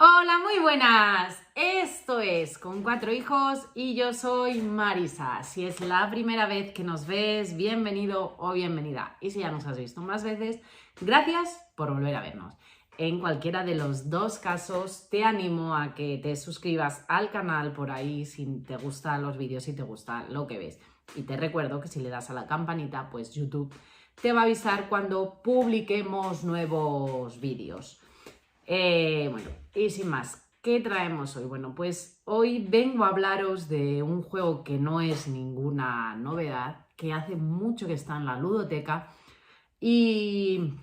Hola, muy buenas. Esto es Con Cuatro Hijos y yo soy Marisa. Si es la primera vez que nos ves, bienvenido o bienvenida. Y si ya nos has visto más veces, gracias por volver a vernos. En cualquiera de los dos casos, te animo a que te suscribas al canal por ahí si te gustan los vídeos, si te gusta lo que ves. Y te recuerdo que si le das a la campanita, pues YouTube te va a avisar cuando publiquemos nuevos vídeos. Bueno, y sin más, ¿qué traemos hoy? Bueno, pues hoy vengo a hablaros de un juego que no es ninguna novedad, que hace mucho que está en la ludoteca y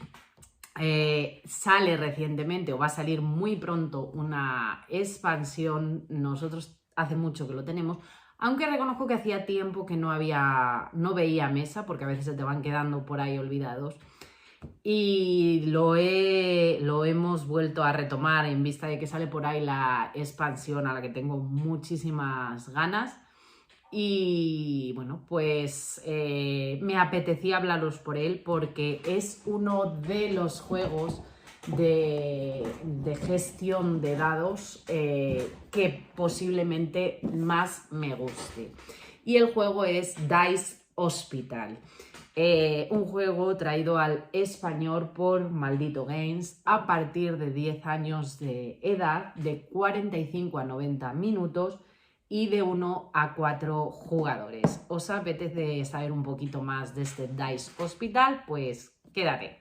sale recientemente o va a salir muy pronto una expansión. Nosotros hace mucho que lo tenemos, aunque reconozco que hacía tiempo que no veía mesa, porque a veces se te van quedando por ahí olvidados. Y lo hemos vuelto a retomar en vista de que sale por ahí la expansión a la que tengo muchísimas ganas. Y bueno, pues me apetecía hablaros por él porque es uno de los juegos de gestión de dados que posiblemente más me guste. Y el juego es Dice Hospital. Un juego traído al español por Maldito Games a partir de 10 años de edad, de 45 a 90 minutos y de 1 a 4 jugadores. ¿Os apetece saber un poquito más de este Dice Hospital? Pues quédate.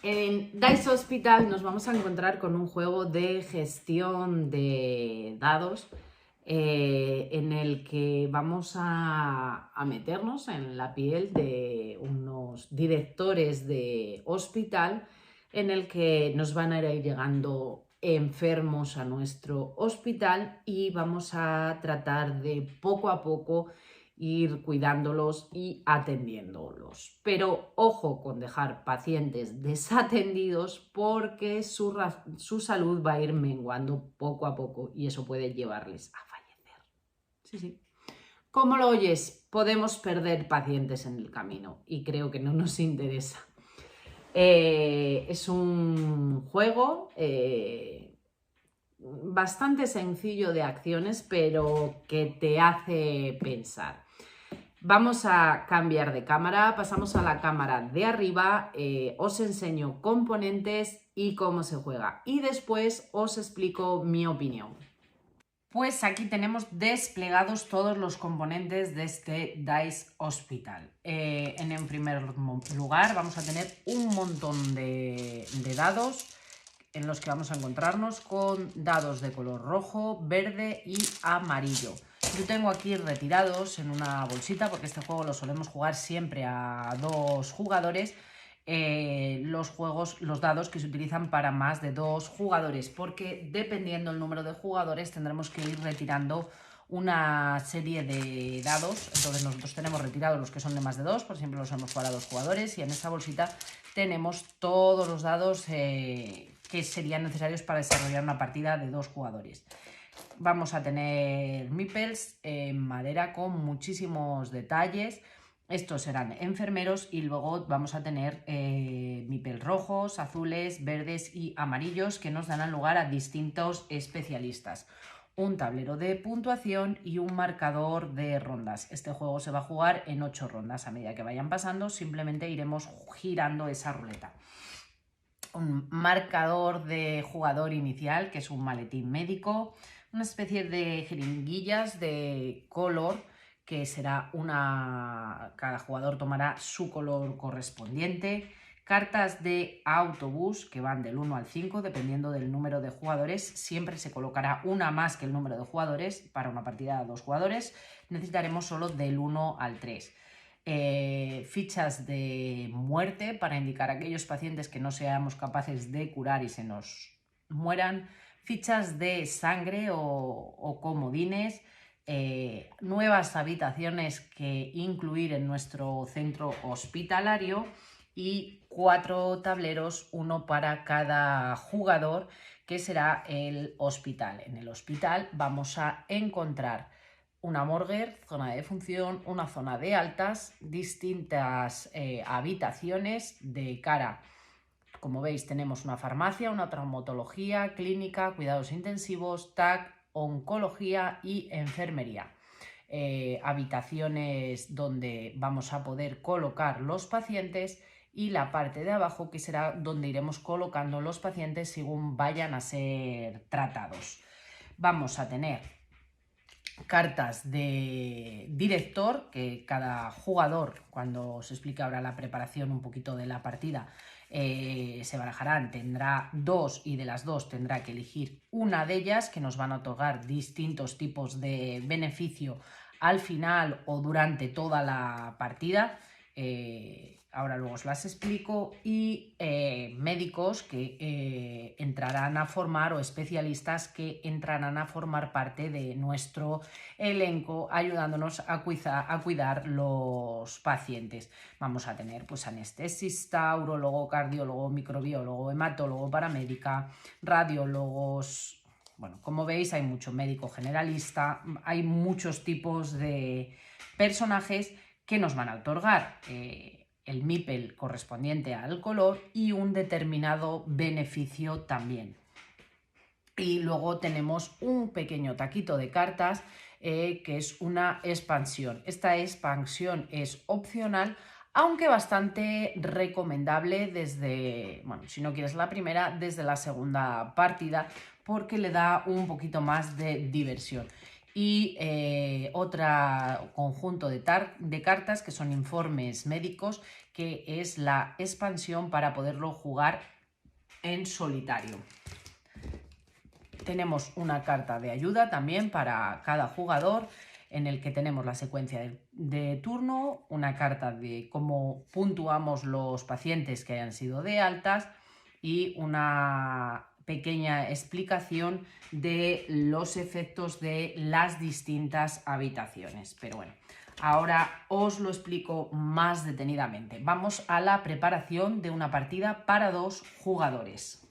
En Dice Hospital nos vamos a encontrar con un juego de gestión de dados en el que vamos a meternos en la piel de unos directores de hospital en el que nos van a ir llegando enfermos a nuestro hospital y vamos a tratar de poco a poco ir cuidándolos y atendiéndolos. Pero ojo con dejar pacientes desatendidos porque su salud va a ir menguando poco a poco y eso puede llevarles a fallecer. Sí, sí. Como lo oyes, podemos perder pacientes en el camino y creo que no nos interesa. Es un juego bastante sencillo de acciones, pero que te hace pensar. Vamos a cambiar de cámara, pasamos a la cámara de arriba, os enseño componentes y cómo se juega y después os explico mi opinión. Pues aquí tenemos desplegados todos los componentes de este Dice Hospital. En primer lugar vamos a tener un montón de dados en los que vamos a encontrarnos con dados de color rojo, verde y amarillo. Yo tengo aquí retirados en una bolsita porque este juego lo solemos jugar siempre a 2 jugadores. Los dados que se utilizan para más de 2 jugadores, porque dependiendo del número de jugadores tendremos que ir retirando una serie de dados. Entonces nosotros tenemos retirados los que son de más de 2, por siempre los hemos jugado a 2 jugadores, y en esta bolsita tenemos todos los dados que serían necesarios para desarrollar una partida de 2 jugadores. Vamos a tener meeples en madera con muchísimos detalles. Estos serán enfermeros y luego vamos a tener meeples rojos, azules, verdes y amarillos que nos darán lugar a distintos especialistas. Un tablero de puntuación y un marcador de rondas. Este juego se va a jugar en 8 rondas. A medida que vayan pasando, simplemente iremos girando esa ruleta. Un marcador de jugador inicial, que es un maletín médico, una especie de jeringuillas de color, que será cada jugador tomará su color correspondiente, cartas de autobús que van del 1 al 5, dependiendo del número de jugadores, siempre se colocará una más que el número de jugadores. Para una partida de 2 jugadores necesitaremos solo del 1 al 3. Fichas de muerte para indicar a aquellos pacientes que no seamos capaces de curar y se nos mueran, fichas de sangre o comodines, nuevas habitaciones que incluir en nuestro centro hospitalario y 4 tableros, uno para cada jugador, que será el hospital. En el hospital vamos a encontrar una morgue, zona de defunción, una zona de altas, distintas habitaciones de cara. Como veis, tenemos una farmacia, una traumatología, clínica, cuidados intensivos, TAC, oncología y enfermería. Habitaciones donde vamos a poder colocar los pacientes y la parte de abajo, que será donde iremos colocando los pacientes según vayan a ser tratados. Vamos a tener cartas de director, que cada jugador, cuando os explique ahora la preparación un poquito de la partida, se barajarán, tendrá 2 y de las 2 tendrá que elegir una de ellas, que nos van a otorgar distintos tipos de beneficio al final o durante toda la partida. Ahora luego os las explico. Y médicos que entrarán a formar, o especialistas que entrarán a formar parte de nuestro elenco, ayudándonos a cuidar los pacientes. Vamos a tener pues anestesista, urólogo, cardiólogo, microbiólogo, hematólogo, paramédica, radiólogos. Bueno, como veis, hay mucho médico generalista, hay muchos tipos de personajes que nos van a otorgar el MIPEL correspondiente al color y un determinado beneficio también. Y luego tenemos un pequeño taquito de cartas que es una expansión. Esta expansión es opcional, aunque bastante recomendable desde, bueno, si no quieres la primera, desde la segunda partida, porque le da un poquito más de diversión. Y otro conjunto de cartas, que son informes médicos, que es la expansión para poderlo jugar en solitario. Tenemos una carta de ayuda también para cada jugador, en el que tenemos la secuencia de turno, una carta de cómo puntuamos los pacientes que hayan sido de altas y una pequeña explicación de los efectos de las distintas habitaciones. Pero bueno, ahora os lo explico más detenidamente. Vamos a la preparación de una partida para 2 jugadores.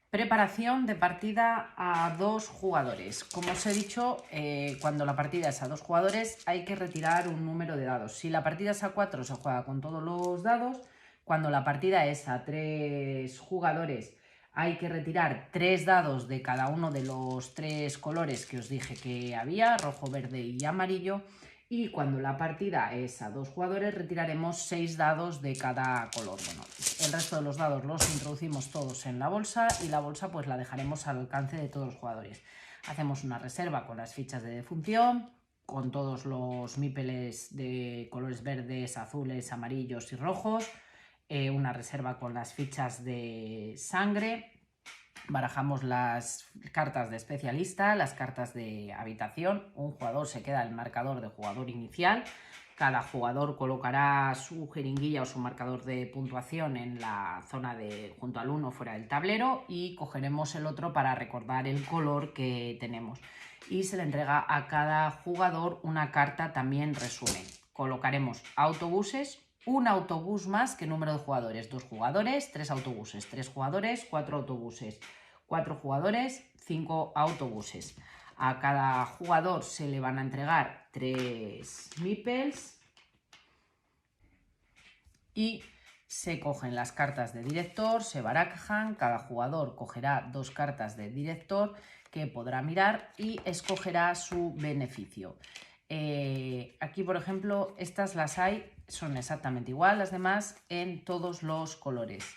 Preparación de partida a 2 jugadores. Como os he dicho, cuando la partida es a 2 jugadores hay que retirar un número de dados. Si la partida es a 4 se juega con todos los dados. Cuando la partida es a 3 jugadores hay que retirar 3 dados de cada uno de los 3 colores que os dije que había, rojo, verde y amarillo. Y cuando la partida es a 2 jugadores retiraremos 6 dados de cada color. Bueno, el resto de los dados los introducimos todos en la bolsa y la bolsa pues la dejaremos al alcance de todos los jugadores. Hacemos una reserva con las fichas de defunción, con todos los mípeles de colores verdes, azules, amarillos y rojos. Una reserva con las fichas de sangre. Barajamos las cartas de especialista, las cartas de habitación. Un jugador se queda el marcador de jugador inicial. Cada jugador colocará su jeringuilla o su marcador de puntuación en la zona de junto al 1 fuera del tablero, y cogeremos el otro para recordar el color que tenemos. Y se le entrega a cada jugador una carta también resumen. Colocaremos autobuses. Un autobús más que número de jugadores. 2 jugadores, 3 autobuses. 3 jugadores, 4 autobuses. 4 jugadores, 5 autobuses. A cada jugador se le van a entregar 3 meeples y se cogen las cartas de director, se barajan. Cada jugador cogerá 2 cartas de director que podrá mirar y escogerá su beneficio. Aquí, por ejemplo, estas las hay, son exactamente igual las demás en todos los colores,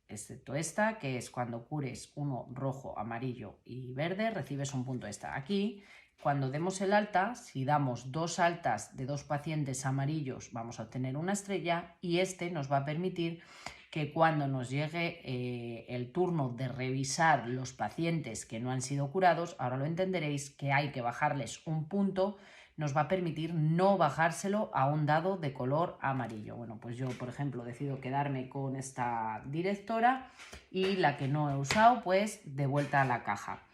excepto esta, que es cuando cures uno rojo, amarillo y verde, recibes un punto extra. Aquí, cuando demos el alta, si damos 2 altas de 2 pacientes amarillos, vamos a obtener una estrella, y este nos va a permitir que cuando nos llegue el turno de revisar los pacientes que no han sido curados, ahora lo entenderéis, que hay que bajarles un punto, nos va a permitir no bajárselo a un dado de color amarillo. Bueno, pues yo, por ejemplo, decido quedarme con esta directora, y la que no he usado, pues de vuelta a la caja.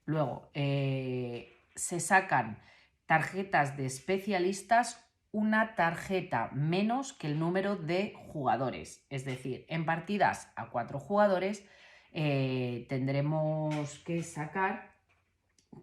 Luego, se sacan tarjetas de especialistas una tarjeta menos que el número de jugadores. Es decir, en partidas a 4 jugadores tendremos que sacar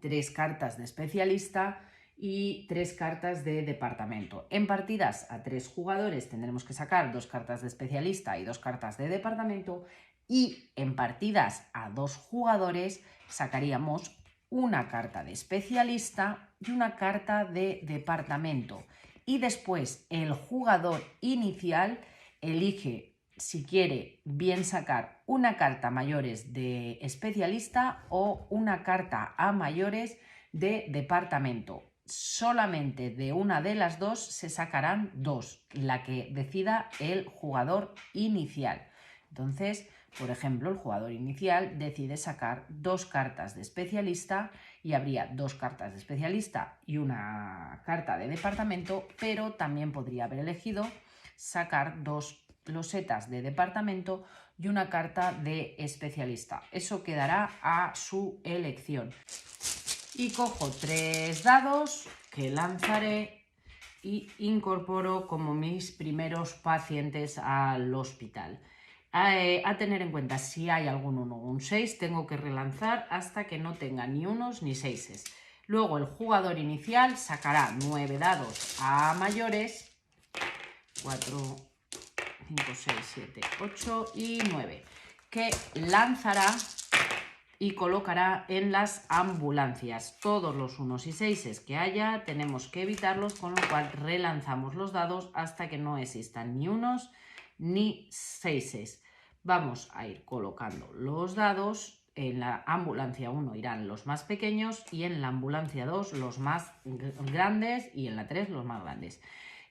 3 cartas de especialista y 3 cartas de departamento. En partidas a 3 jugadores tendremos que sacar 2 cartas de especialista y 2 cartas de departamento, y en partidas a 2 jugadores sacaríamos una carta de especialista y una carta de departamento. Y después el jugador inicial elige si quiere bien sacar una carta mayores de especialista o una carta a mayores de departamento. Solamente de una de las dos se sacarán 2, la que decida el jugador inicial. Entonces, por ejemplo, el jugador inicial decide sacar 2 cartas de especialista y habría 2 cartas de especialista y una carta de departamento, pero también podría haber elegido sacar 2 losetas de departamento y una carta de especialista. Eso quedará a su elección. Y cojo 3 dados que lanzaré y incorporo como mis primeros pacientes al hospital. A tener en cuenta, si hay algún 1 o un 6, tengo que relanzar hasta que no tenga ni unos ni 6. Luego el jugador inicial sacará 9 dados a mayores, 4, 5, 6, 7, 8 y 9, que lanzará y colocará en las ambulancias. Todos los 1 y 6 que haya tenemos que evitarlos, con lo cual relanzamos los dados hasta que no existan ni 1 ni 6. Vamos a ir colocando los dados. En la ambulancia 1 irán los más pequeños y en la ambulancia 2 los más grandes y en la 3 los más grandes.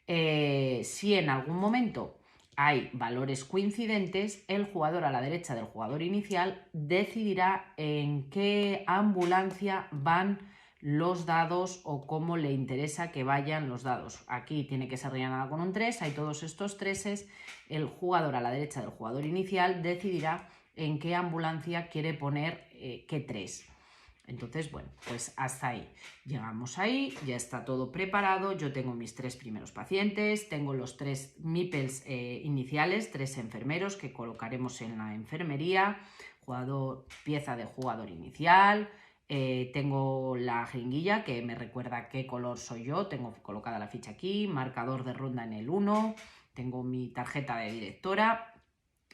Si en algún momento hay valores coincidentes, el jugador a la derecha del jugador inicial decidirá en qué ambulancia van los dados o cómo le interesa que vayan los dados. Aquí tiene que ser rellenada con un 3, hay todos estos 3. El jugador a la derecha del jugador inicial decidirá en qué ambulancia quiere poner qué 3. Entonces, bueno, pues hasta ahí. Llegamos ahí, ya está todo preparado. Yo tengo mis 3 primeros pacientes, tengo los 3 meeples iniciales, 3 enfermeros que colocaremos en la enfermería, pieza de jugador inicial. Tengo la jeringuilla que me recuerda qué color soy yo, tengo colocada la ficha aquí, marcador de ronda en el 1, tengo mi tarjeta de directora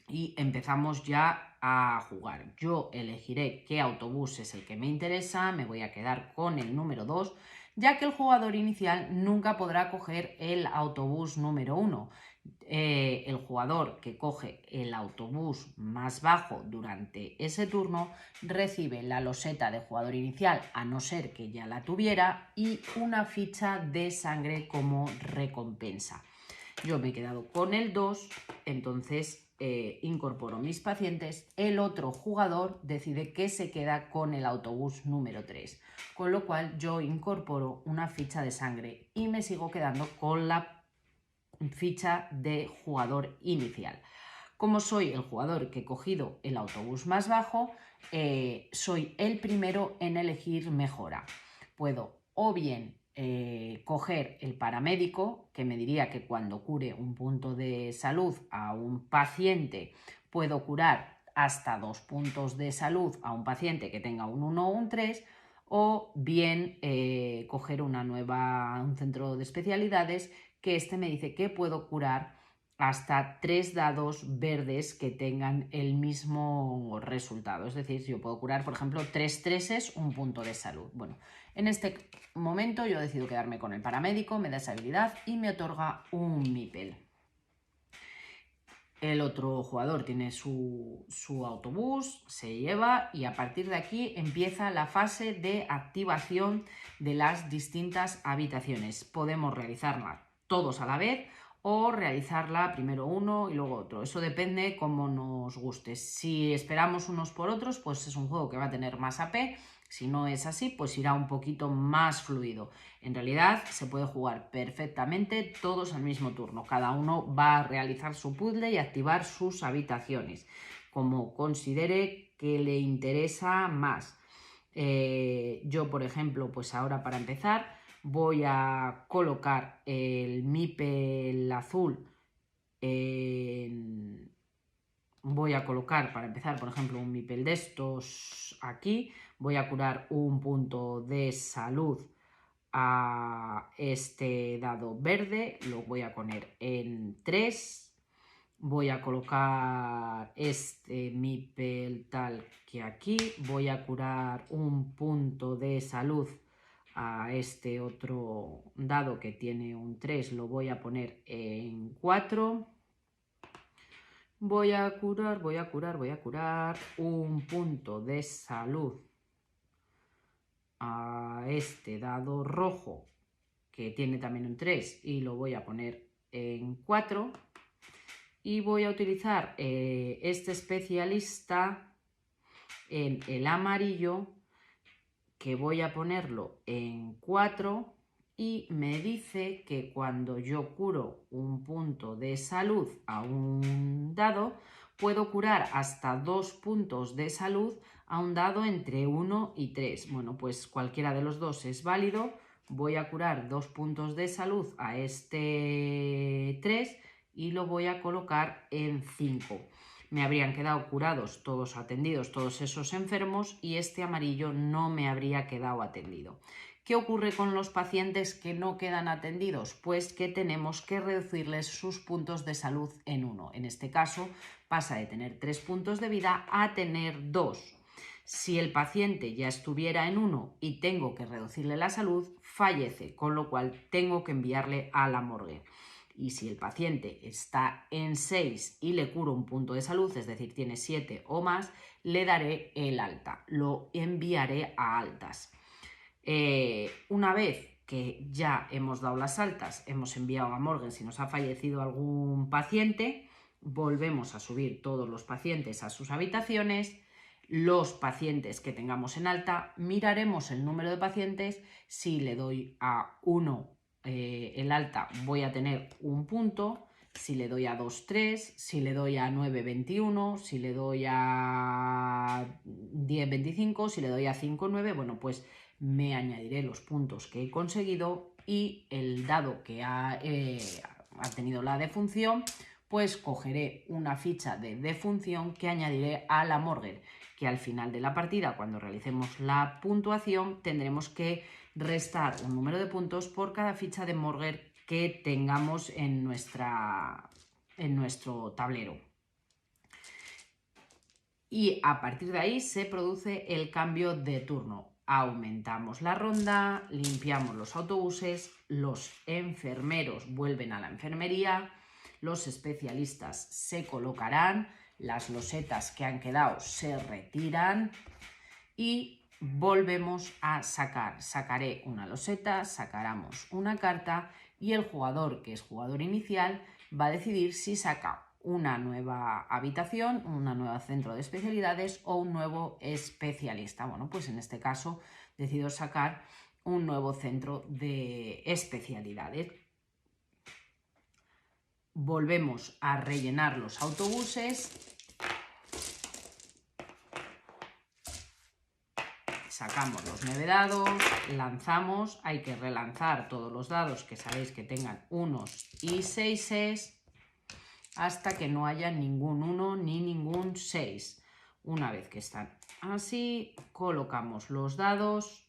y empezamos ya a jugar. Yo elegiré qué autobús es el que me interesa, me voy a quedar con el número 2, ya que el jugador inicial nunca podrá coger el autobús número 1. El jugador que coge el autobús más bajo durante ese turno recibe la loseta de jugador inicial, a no ser que ya la tuviera, y una ficha de sangre como recompensa. Yo me he quedado con el 2, entonces incorporo mis pacientes. El otro jugador decide que se queda con el autobús número 3, con lo cual yo incorporo una ficha de sangre y me sigo quedando con la ficha de jugador inicial. Como soy el jugador que he cogido el autobús más bajo, soy el primero en elegir mejora. Puedo o bien coger el paramédico, que me diría que cuando cure un punto de salud a un paciente puedo curar hasta 2 puntos de salud a un paciente que tenga un 1 o un 3, o bien coger un centro de especialidades, que me dice que puedo curar hasta 3 dados verdes que tengan el mismo resultado. Es decir, yo puedo curar, por ejemplo, 3 treses, un punto de salud. Bueno, en este momento yo decido quedarme con el paramédico, me da esa habilidad y me otorga un meeple. El otro jugador tiene su autobús, se lleva, y a partir de aquí empieza la fase de activación de las distintas habitaciones. Podemos realizarla todos a la vez o realizarla primero uno y luego otro. Eso depende cómo nos guste. Si esperamos unos por otros, pues es un juego que va a tener más AP. Si no es así, pues irá un poquito más fluido. En realidad se puede jugar perfectamente todos al mismo turno. Cada uno va a realizar su puzzle y activar sus habitaciones, como considere que le interesa más. Yo, por ejemplo, pues ahora para empezar voy a colocar el mipel azul voy a colocar, para empezar, por ejemplo, un mipel de estos aquí. Voy a curar un punto de salud a este dado verde. Lo voy a poner en 3. Voy a colocar este mipel tal que aquí. Voy a curar un punto de salud a este otro dado que tiene un 3. Lo voy a poner en 4. Voy a curar un punto de salud a este dado rojo que tiene también un 3 y lo voy a poner en 4. Y voy a utilizar este especialista en el amarillo, que voy a ponerlo en 4. Y me dice que cuando yo curo un punto de salud a un dado, puedo curar hasta 2 puntos de salud a un dado entre 1 y 3. Bueno, pues cualquiera de los dos es válido. Voy a curar 2 puntos de salud a este 3 y lo voy a colocar en 5. Me habrían quedado curados todos, atendidos todos esos enfermos, y este amarillo no me habría quedado atendido. ¿Qué ocurre con los pacientes que no quedan atendidos? Pues que tenemos que reducirles sus puntos de salud en 1. En este caso pasa de tener 3 puntos de vida a tener 2. Si el paciente ya estuviera en 1 y tengo que reducirle la salud, fallece, con lo cual tengo que enviarle a la morgue. Y si el paciente está en 6 y le curo un punto de salud, es decir, tiene 7 o más, le daré el alta, lo enviaré a altas. Una vez que ya hemos dado las altas, hemos enviado a morgue si nos ha fallecido algún paciente, volvemos a subir todos los pacientes a sus habitaciones. Los pacientes que tengamos en alta, miraremos el número de pacientes. Si le doy a 1 el alta, voy a tener un punto. Si le doy a 2, 3, si le doy a 9, 21, si le doy a 10, 25, si le doy a 5, 9, bueno, pues me añadiré los puntos que he conseguido, y el dado que ha tenido la defunción, pues cogeré una ficha de defunción que añadiré a la morgue, que al final de la partida, cuando realicemos la puntuación, tendremos que restar un número de puntos por cada ficha de morgue que tengamos en nuestro tablero. Y a partir de ahí se produce el cambio de turno. Aumentamos la ronda, limpiamos los autobuses, los enfermeros vuelven a la enfermería, los especialistas se colocarán, las losetas que han quedado se retiran y volvemos a sacar. Sacaré una loseta, sacaremos una carta y el jugador, que es jugador inicial, va a decidir si saca una nueva habitación, un nuevo centro de especialidades o un nuevo especialista. Bueno, pues en este caso decido sacar un nuevo centro de especialidades. Volvemos a rellenar los autobuses. Sacamos los 9 dados, lanzamos. Hay que relanzar todos los dados que sabéis que tengan unos y 6 hasta que no haya ningún 1 ni ningún 6. Una vez que están así, colocamos los dados.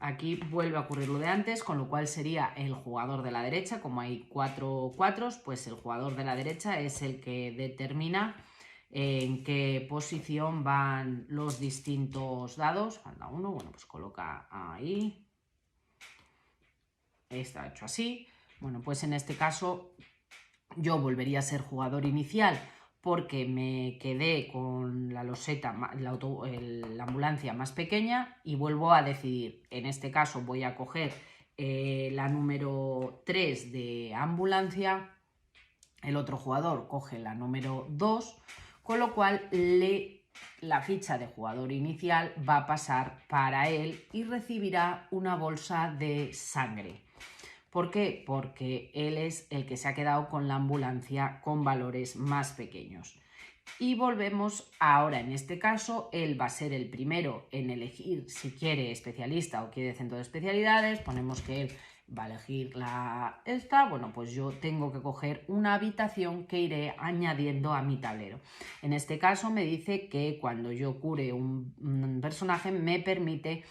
Aquí vuelve a ocurrir lo de antes, con lo cual sería el jugador de la derecha. Como hay 4 cuatros, pues el jugador de la derecha es el que determina en qué posición van los distintos dados. Falta uno, bueno, pues coloca ahí. Está hecho así. Bueno, pues en este caso yo volvería a ser jugador inicial porque me quedé con la loseta, la ambulancia más pequeña, y vuelvo a decidir. En este caso voy a coger la número 3 de ambulancia, el otro jugador coge la número 2, con lo cual la ficha de jugador inicial va a pasar para él y recibirá una bolsa de sangre. ¿Por qué? Porque él es el que se ha quedado con la ambulancia con valores más pequeños. y volvemos ahora. En este caso, él va a ser el primero en elegir si quiere especialista o quiere centro de especialidades. Ponemos que él va a elegir esta. Bueno, pues yo tengo que coger una habitación que iré añadiendo a mi tablero. En este caso me dice que cuando yo cure un personaje me permite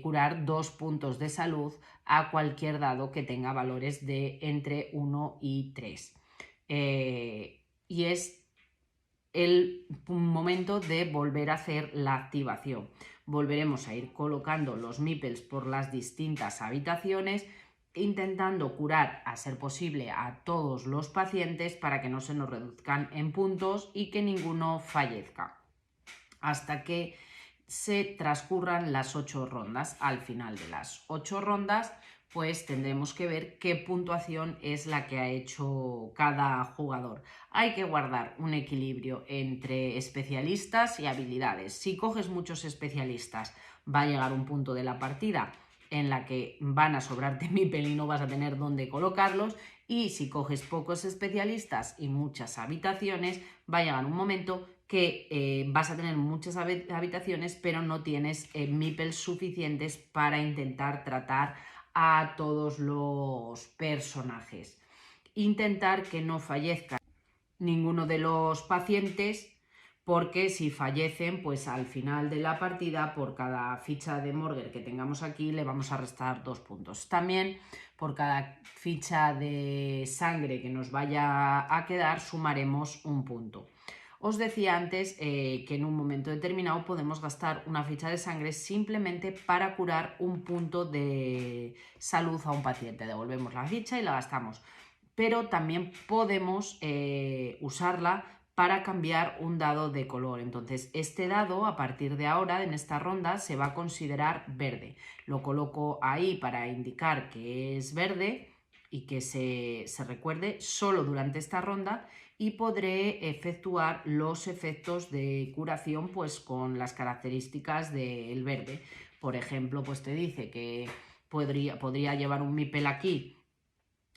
curar 2 puntos de salud a cualquier dado que tenga valores de entre 1 y 3. Y es el momento de volver a hacer la activación. Volveremos a ir colocando los meeples por las distintas habitaciones, intentando curar a ser posible a todos los pacientes para que no se nos reduzcan en puntos y que ninguno fallezca, hasta que se transcurran las 8 rondas. Al final de las 8 rondas, pues tendremos que ver qué puntuación es la que ha hecho cada jugador. Hay que guardar un equilibrio entre especialistas y habilidades. Si coges muchos especialistas, va a llegar un punto de la partida en la que van a sobrarte meeple y no vas a tener dónde colocarlos, y si coges pocos especialistas y muchas habitaciones, va a llegar un momento que vas a tener muchas habitaciones pero no tienes meeples suficientes para intentar tratar a todos los personajes. Intentar que no fallezca ninguno de los pacientes, porque si fallecen, pues al final de la partida, por cada ficha de Morger que tengamos aquí, le vamos a restar 2 puntos. También por cada ficha de sangre que nos vaya a quedar, sumaremos 1 punto. Os decía antes que en un momento determinado podemos gastar una ficha de sangre simplemente para curar 1 punto de salud a un paciente. Devolvemos la ficha y la gastamos. Pero también podemos usarla para cambiar un dado de color. Entonces, este dado, a partir de ahora, en esta ronda, se va a considerar verde. Lo coloco ahí para indicar que es verde y que se recuerde solo durante esta ronda, y podré efectuar los efectos de curación pues con las características del verde. Por ejemplo, pues te dice que podría llevar un meeple aquí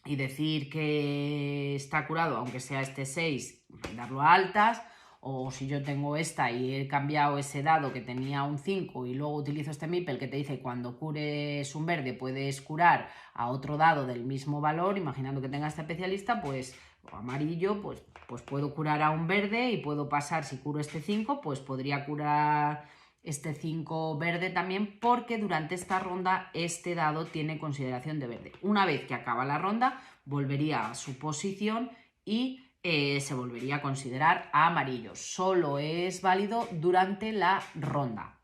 y decir que está curado, aunque sea este 6, darlo a altas. O si yo tengo esta y he cambiado ese dado que tenía un 5 y luego utilizo este meeple que te dice cuando cures un verde puedes curar a otro dado del mismo valor, imaginando que tenga este especialista, pues amarillo, pues puedo curar a un verde y puedo pasar, si curo este 5, pues podría curar este 5 verde también, porque durante esta ronda este dado tiene consideración de verde. Una vez que acaba la ronda, volvería a su posición y se volvería a considerar amarillo. Solo es válido durante la ronda.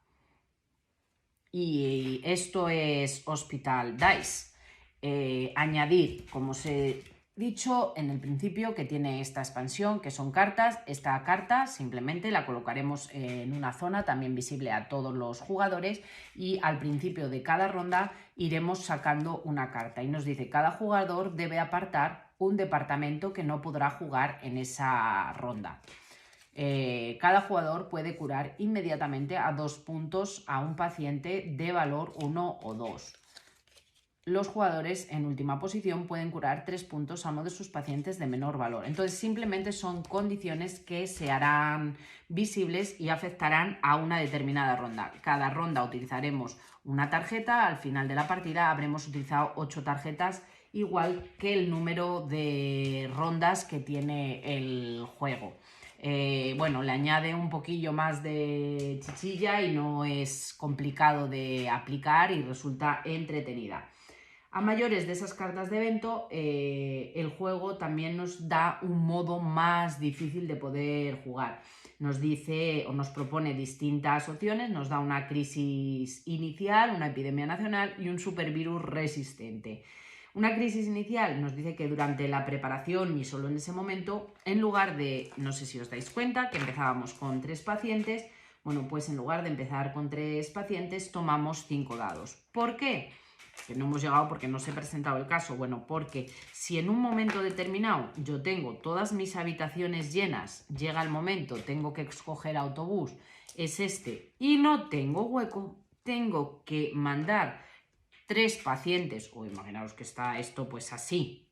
Y esto es Hospital Dice. Añadir, como se dicho en el principio, que tiene esta expansión, que son cartas. Esta carta simplemente la colocaremos en una zona también visible a todos los jugadores, y al principio de cada ronda iremos sacando una carta y nos dice: cada jugador debe apartar un departamento que no podrá jugar en esa ronda. Cada jugador puede curar inmediatamente a 2 puntos a un paciente de valor 1 o 2. Los jugadores en última posición pueden curar 3 puntos a uno de sus pacientes de menor valor. Entonces simplemente son condiciones que se harán visibles y afectarán a una determinada ronda. Cada ronda utilizaremos una tarjeta. Al final de la partida habremos utilizado 8 tarjetas, igual que el número de rondas que tiene el juego. Bueno, le añade un poquillo más de chichilla y no es complicado de aplicar y resulta entretenida. A mayores de esas cartas de evento, el juego también nos da un modo más difícil de poder jugar. Nos dice o nos propone distintas opciones, nos da una crisis inicial, una epidemia nacional y un supervirus resistente. Una crisis inicial nos dice que durante la preparación y solo en ese momento, en lugar de, no sé si os dais cuenta, que empezábamos con 3 pacientes, bueno, pues en lugar de empezar con 3 pacientes, tomamos 5 dados. ¿Por qué? Que no hemos llegado porque no se ha presentado el caso. Bueno, porque si en un momento determinado yo tengo todas mis habitaciones llenas, llega el momento, tengo que escoger autobús, es este, y no tengo hueco, tengo que mandar 3 pacientes, o imaginaos que está esto pues así,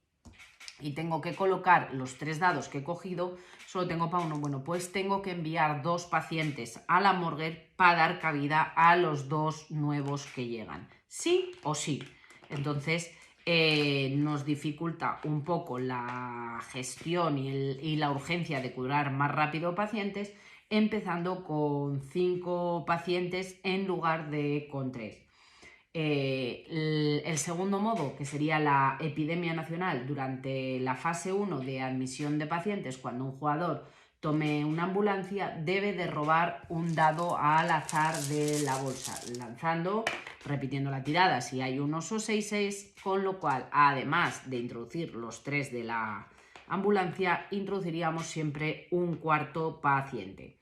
y tengo que colocar los 3 dados que he cogido, solo tengo para uno. Bueno, pues tengo que enviar 2 pacientes a la morgue para dar cabida a los 2 nuevos que llegan. Sí o sí. Entonces nos dificulta un poco la gestión y la urgencia de curar más rápido pacientes, empezando con 5 pacientes en lugar de con 3. El segundo modo, que sería la epidemia nacional durante la fase 1 de admisión de pacientes, cuando un jugador tome una ambulancia, debe de robar un dado al azar de la bolsa, lanzando, repitiendo la tirada si hay unos o 6, con lo cual, además de introducir los 3 de la ambulancia, introduciríamos siempre un cuarto paciente.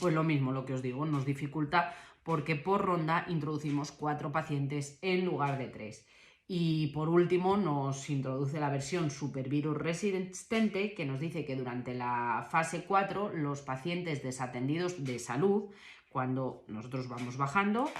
Pues lo mismo, lo que os digo, nos dificulta porque por ronda introducimos 4 pacientes en lugar de 3. Y por último nos introduce la versión supervirus resistente, que nos dice que durante la fase 4 los pacientes desatendidos de salud, cuando nosotros vamos bajando,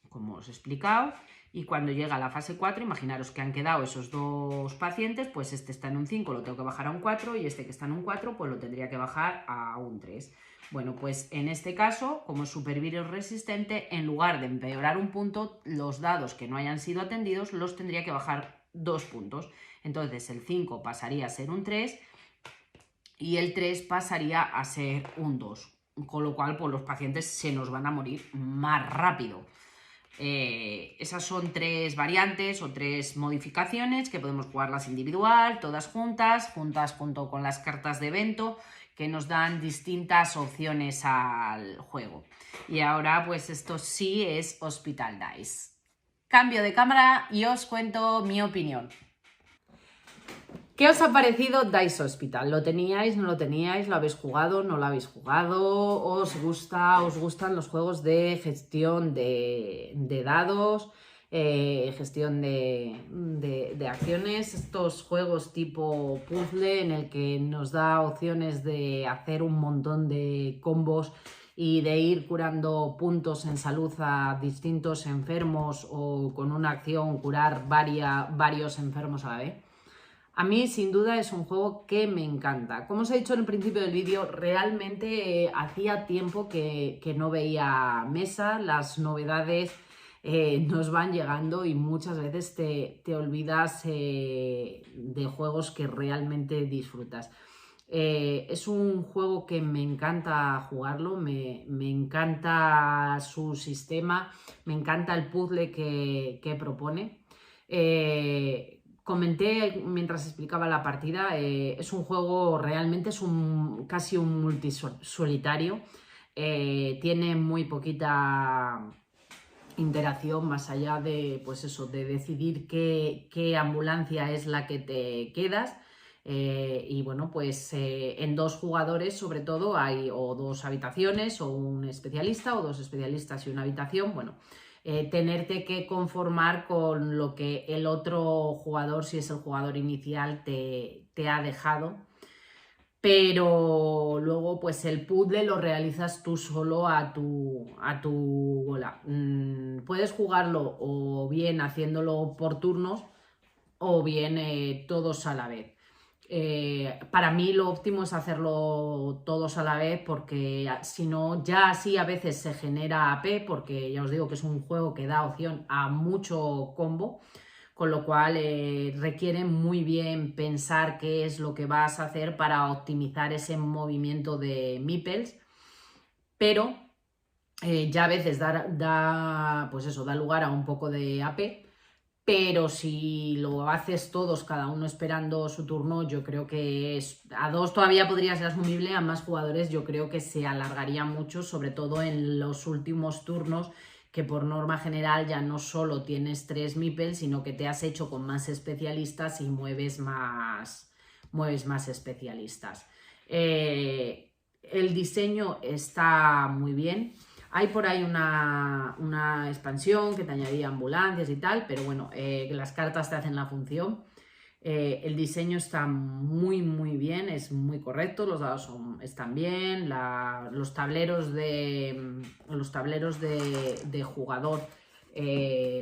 como os he explicado, y cuando llega la fase 4, imaginaros que han quedado esos 2 pacientes, pues este está en un 5, lo tengo que bajar a un 4, y este que está en un 4, pues lo tendría que bajar a un 3. Bueno, pues en este caso, como es supervirus resistente, en lugar de empeorar un punto, los dados que no hayan sido atendidos los tendría que bajar 2 puntos. Entonces el 5 pasaría a ser un 3 y el 3 pasaría a ser un 2. Con lo cual, pues los pacientes se nos van a morir más rápido. Esas son 3 variantes o 3 modificaciones que podemos jugarlas individual, todas juntas junto con las cartas de evento, que nos dan distintas opciones al juego. Y ahora pues esto sí es Hospital Dice. Cambio de cámara y os cuento mi opinión. ¿Qué os ha parecido Dice Hospital? ¿Lo teníais, no lo teníais? ¿Lo habéis jugado, no lo habéis jugado? ¿Os gustan los juegos de gestión de dados? Gestión de acciones, estos juegos tipo puzzle en el que nos da opciones de hacer un montón de combos y de ir curando puntos en salud a distintos enfermos o con una acción curar varios enfermos a la vez. A mí sin duda es un juego que me encanta. Como os he dicho en el principio del vídeo, realmente hacía tiempo que no veía mesa, las novedades nos van llegando y muchas veces te olvidas de juegos que realmente disfrutas. Es un juego que me encanta jugarlo, me encanta su sistema, me encanta el puzzle que propone. Comenté mientras explicaba la partida, es un juego realmente, es casi un multisolitario, tiene muy poquita interacción más allá de, pues eso, de decidir qué ambulancia es la que te quedas. Y bueno, pues en 2 jugadores sobre todo hay o 2 habitaciones o un especialista o 2 especialistas y una habitación. Bueno, tenerte que conformar con lo que el otro jugador, si es el jugador inicial, te ha dejado. Pero luego pues el puzzle lo realizas tú solo a tu bola. Puedes jugarlo o bien haciéndolo por turnos o bien todos a la vez. Para mí lo óptimo es hacerlo todos a la vez porque si no, ya así a veces se genera AP, porque ya os digo que es un juego que da opción a mucho combo, con lo cual requiere muy bien pensar qué es lo que vas a hacer para optimizar ese movimiento de meeples, pero ya a veces pues eso, da lugar a un poco de AP. Pero si lo haces todos, cada uno esperando su turno, yo creo que a 2 todavía podría ser asumible, a más jugadores yo creo que se alargaría mucho, sobre todo en los últimos turnos, que por norma general ya no solo tienes 3 meeples, sino que te has hecho con más especialistas y mueves más especialistas. El diseño está muy bien. Hay por ahí una expansión que te añadía ambulancias y tal, pero bueno, las cartas te hacen la función. El diseño está muy bien, es muy correcto, los dados están bien, los tableros de jugador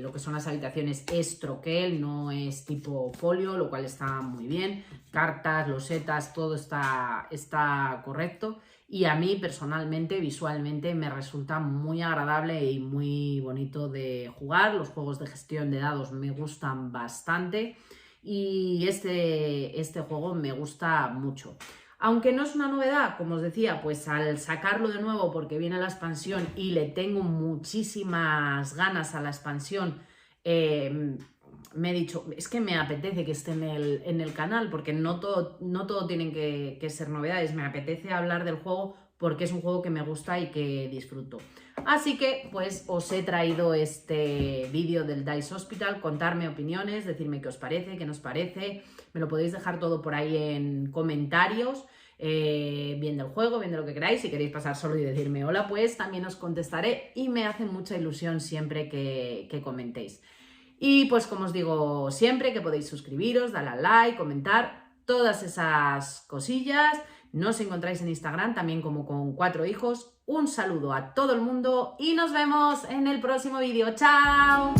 lo que son las habitaciones es troquel, no es tipo folio, lo cual está muy bien. Cartas, losetas, todo está correcto. Y a mí personalmente, visualmente, me resulta muy agradable y muy bonito de jugar. Los juegos de gestión de dados me gustan bastante y este juego me gusta mucho. Aunque no es una novedad, como os decía, pues al sacarlo de nuevo porque viene la expansión y le tengo muchísimas ganas a la expansión, me he dicho, es que me apetece que esté en el canal, porque no todo tienen que ser novedades, me apetece hablar del juego porque es un juego que me gusta y que disfruto. Así que pues os he traído este vídeo del Dice Hospital, contarme opiniones, decirme qué os parece, qué no os parece, me lo podéis dejar todo por ahí en comentarios. Bien del juego, bien de lo que queráis. Si queréis pasar solo y decirme hola, pues también os contestaré y me hace mucha ilusión siempre que comentéis. Y pues como os digo siempre, que podéis suscribiros, darle al like, comentar, todas esas cosillas. Nos encontráis en Instagram también como Con 4 Hijos. Un saludo a todo el mundo y nos vemos en el próximo vídeo. ¡Chao!